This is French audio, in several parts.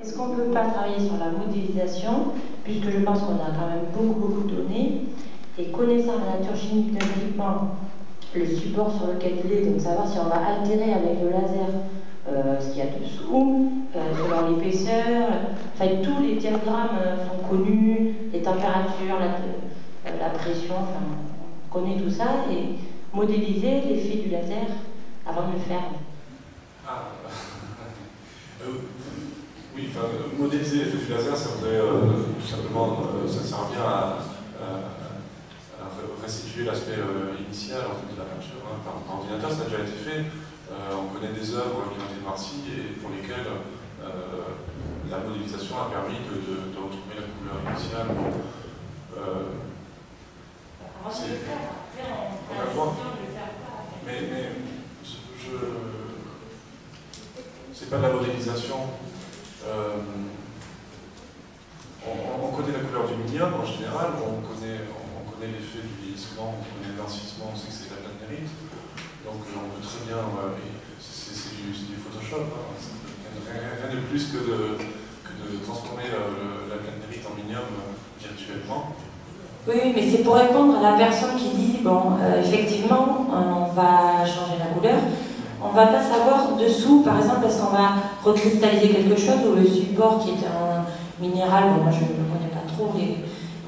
Est-ce qu'on ne peut pas travailler sur la modélisation, puisque je pense qu'on a quand même beaucoup de données, et connaissant la nature chimique de l'équipement, le support sur lequel il est, donc savoir si on va altérer avec le laser ce qu'il y a dessous, selon l'épaisseur, enfin tous les diagrammes sont connus, les températures, la pression, enfin, on connaît tout ça, et modéliser l'effet du laser avant de le faire. Ah, oui, enfin, modéliser l'effet du laser, ça voudrait tout simplement, ça revient à restituer l'aspect initial en fait, de la peinture hein, par ordinateur. Ça a déjà été fait. On connaît des œuvres qui ont été noircies et pour lesquelles la modélisation a permis de retrouver la couleur initiale. Mais c'est pas de la modélisation. On connaît la couleur du milieu en général, on connaît l'effet du vieillissement, on connaît l'incissement, on sait que c'est de la platérite. Donc on peut très bien, c'est du Photoshop, hein. Rien de plus que de transformer la platérite en minium virtuellement. Oui, mais c'est pour répondre à la personne qui dit, bon, effectivement, on va changer la couleur, on ne va pas savoir dessous, par exemple, est-ce qu'on va recristalliser quelque chose ou le support qui est un minéral, bon, moi je ne le connais pas trop, et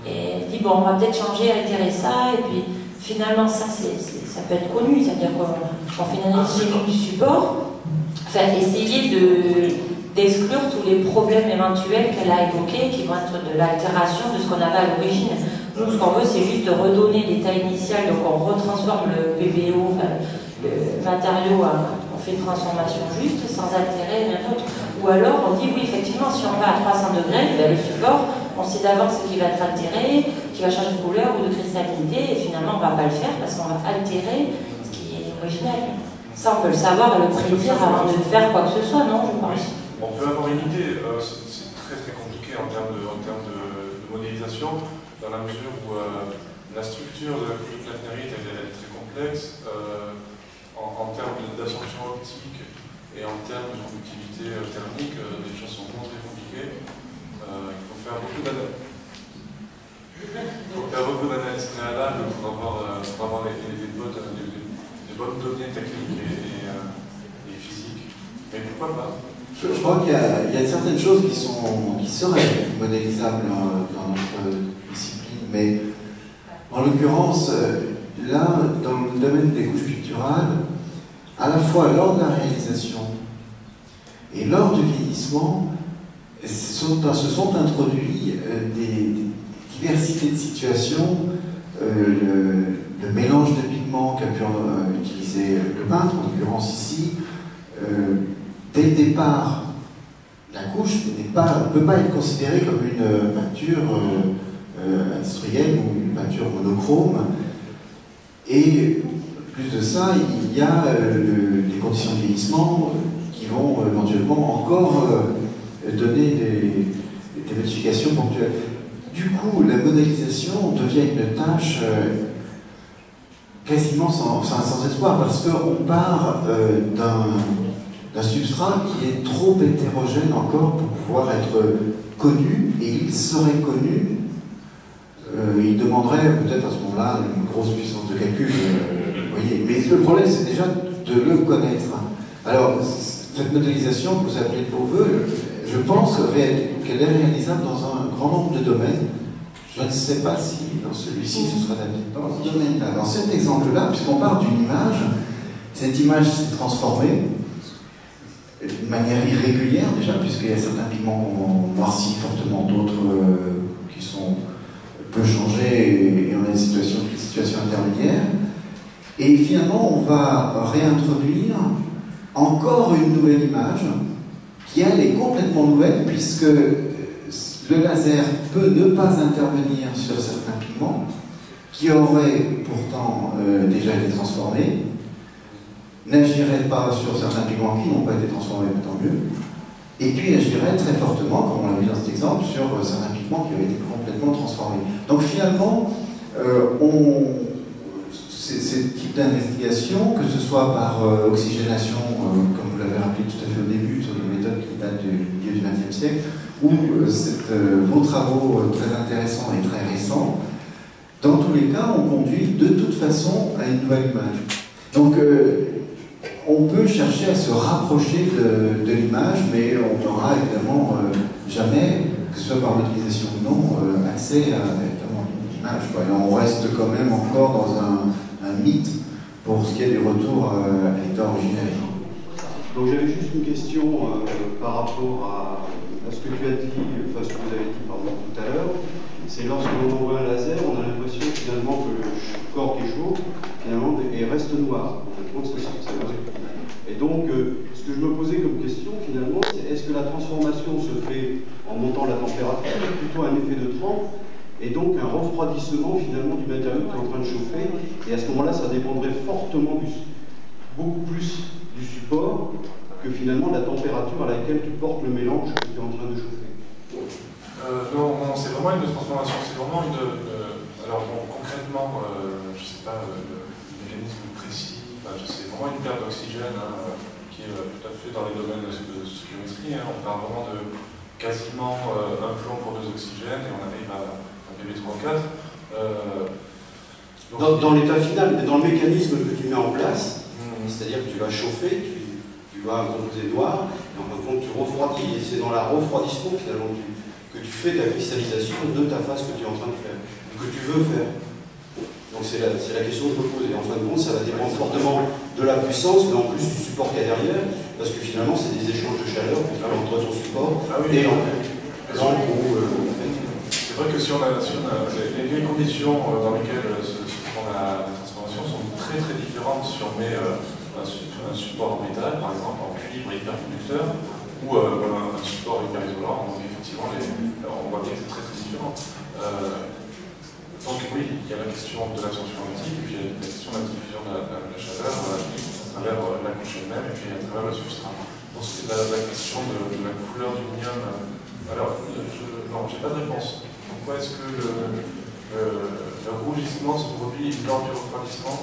elle dit, bon, on va peut-être changer, altérer ça, et puis finalement, ça peut être connu, c'est-à-dire qu'on fait une analyse chimique du support, enfin, essayer d'exclure tous les problèmes éventuels qu'elle a évoqués, qui vont être de l'altération de ce qu'on avait à l'origine. Nous, ce qu'on veut, c'est juste redonner l'état initial, donc on retransforme le PBO, enfin, le matériau, on fait une transformation juste, sans altérer rien d'autre. Ou alors, on dit, oui, effectivement, si on va à 300 degrés, ben, le support, on sait d'avance ce qui va être altéré, qui va changer de couleur ou de cristallinité, et finalement, on ne va pas le faire parce qu'on va altérer ce qui est original. Ça, on peut le savoir et le prédire avant de faire quoi que ce soit, non, je pense. On peut avoir une idée, c'est très compliqué en termes de modélisation, dans la mesure où la structure de la couche de platérite elle est très complexe, en termes d'absorption optique et en termes de conductivité thermique, les choses sont vraiment très compliquées. Il faut faire beaucoup d'analyses. Préalables pour avoir les bonnes données techniques et physiques. Mais pourquoi pas? Je crois qu'il y a certaines choses qui seraient modélisables dans notre discipline, mais en l'occurrence, là, dans le domaine des couches picturales, à la fois lors de la réalisation et lors du vieillissement, se sont introduits des diversités de situations, le mélange de pigments qu'a pu utiliser le peintre, en l'occurrence ici. Dès le départ, la couche ne peut pas être considérée comme une peinture industrielle ou une peinture monochrome. Et plus de ça, il y a les conditions de vieillissement qui vont éventuellement encore donner des modifications ponctuelles. Du coup, la modélisation devient une tâche quasiment sans espoir, parce qu'on part d'un substrat qui est trop hétérogène encore pour pouvoir être connu, et il serait connu, il demanderait peut-être à ce moment-là une grosse puissance de calcul, vous voyez. Mais le problème, c'est déjà de le connaître. Alors, cette modélisation que vous appelez de vos voeux, je pense qu'elle est réalisable dans un grand nombre de domaines. Je ne sais pas si dans celui-ci ce sera adapté. Dans ce domaine-là, dans cet exemple-là, puisqu'on part d'une image, cette image s'est transformée de manière irrégulière déjà, puisqu'il y a certains pigments qu'on noircit fortement, d'autres qui sont peu changés, et on a une situation intermédiaire. Et finalement, on va réintroduire encore une nouvelle image, qui elle est complètement nouvelle, puisque le laser peut ne pas intervenir sur certains pigments, qui auraient pourtant déjà été transformés, n'agirait pas sur certains pigments qui n'ont pas été transformés, mais tant mieux, et puis agirait très fortement, comme on l'a vu dans cet exemple, sur certains pigments qui avaient été complètement transformés. Donc finalement, ce type d'investigation, que ce soit par oxygénation, comme vous l'avez rappelé tout à fait au début, sur des méthodes qui datent du milieu du XXe siècle, où vos travaux très intéressants et très récents, dans tous les cas, on conduit de toute façon à une nouvelle image. Donc, on peut chercher à se rapprocher de l'image, mais on n'aura évidemment jamais, que ce soit par l'utilisation ou non, accès à l'image. On reste quand même encore dans un mythe pour ce qui est du retour à l'état originel. Donc j'avais juste une question par rapport à ce que tu as dit, enfin ce que vous avez dit pardon, tout à l'heure. C'est lorsqu'on envoie un laser, on a l'impression finalement que le corps qui est chaud, finalement, reste noir. Et donc, ce que je me posais comme question finalement, c'est est-ce que la transformation se fait en montant la température, plutôt un effet de trempe, et donc un refroidissement finalement du matériau qui est en train de chauffer, et à ce moment-là, ça dépendrait fortement beaucoup plus du support que finalement la température à laquelle tu portes le mélange que tu es en train de chauffer. Non, c'est vraiment une transformation, c'est vraiment une... alors bon, concrètement, je ne sais pas le mécanisme précis, c'est vraiment une perte d'oxygène qui est tout à fait dans les domaines de stoichiométrie. On parle vraiment de quasiment un plomb pour 2 oxygènes et on arrive à un PB3 ou 4. Dans l'état final, mais dans le mécanisme que tu mets en place, c'est-à-dire que tu vas chauffer, tu vas composer noir, et en fin de compte tu refroidis, et c'est dans la refroidissement finalement que tu fais ta cristallisation de ta phase que tu es en train de faire, que tu veux faire. Donc c'est la question que je me pose, et en fin de compte ça va dépendre fortement de la puissance, mais en plus du support qu'il y a derrière, parce que finalement c'est des échanges de chaleur entre ton support et l'encre. C'est vrai que si on a les conditions dans lesquelles se prend la transformation sont très très différentes si on met un support en métal, par exemple en cuivre hyperconducteur, ou un support hyper isolant. Donc effectivement, on voit bien que c'est très très différent. Donc oui, il y a la question de l'absorption optique, puis il y a la question de la diffusion de la chaleur à travers la couche elle-même, et puis à travers le substrat. Donc c'est la question de la couleur du minium. Alors, non, j'ai pas de réponse. Pourquoi est-ce que le rougissement se produit lors du refroidissement?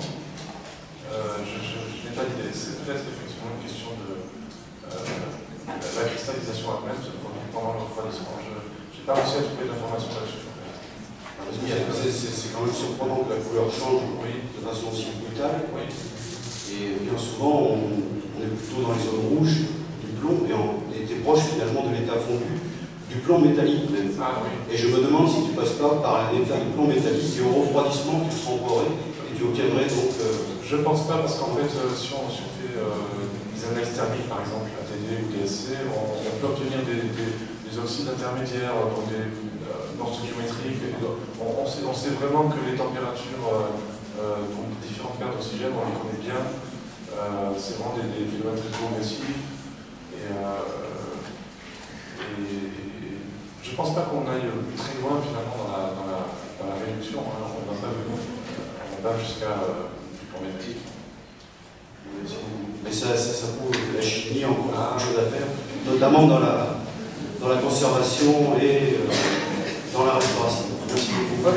Je n'ai pas d'idée. C'est peut-être effectivement une question de la cristallisation elle-même se produit pendant le refroidissement. Je n'ai pas réussi à trouver d'informations là-dessus. C'est quand même surprenant que la couleur change de façon aussi brutale. Et bien souvent, on est plutôt dans les zones rouges du plomb et on était proche finalement de l'état fondu du plomb métallique même. Et je me demande si tu passes pas par un état de plomb métallique et au refroidissement tu seras emporé et tu obtiendrais donc... Je pense pas parce qu'en fait, si on fait des analyses thermiques par exemple, ATD ou DSC, on peut obtenir des oxydes intermédiaires, donc dans stoichiométrique. On sait vraiment que les températures pour différentes pertes d'oxygène, on les connaît bien. C'est vraiment des phénomènes très progressifs. Et je ne pense pas qu'on aille très loin finalement dans la réduction. On ne va pas jusqu'à du plomb métallique. Mais ça prouve que la chimie a encore beaucoup de choses à faire, notamment dans la conservation et dans la restauration. Merci beaucoup.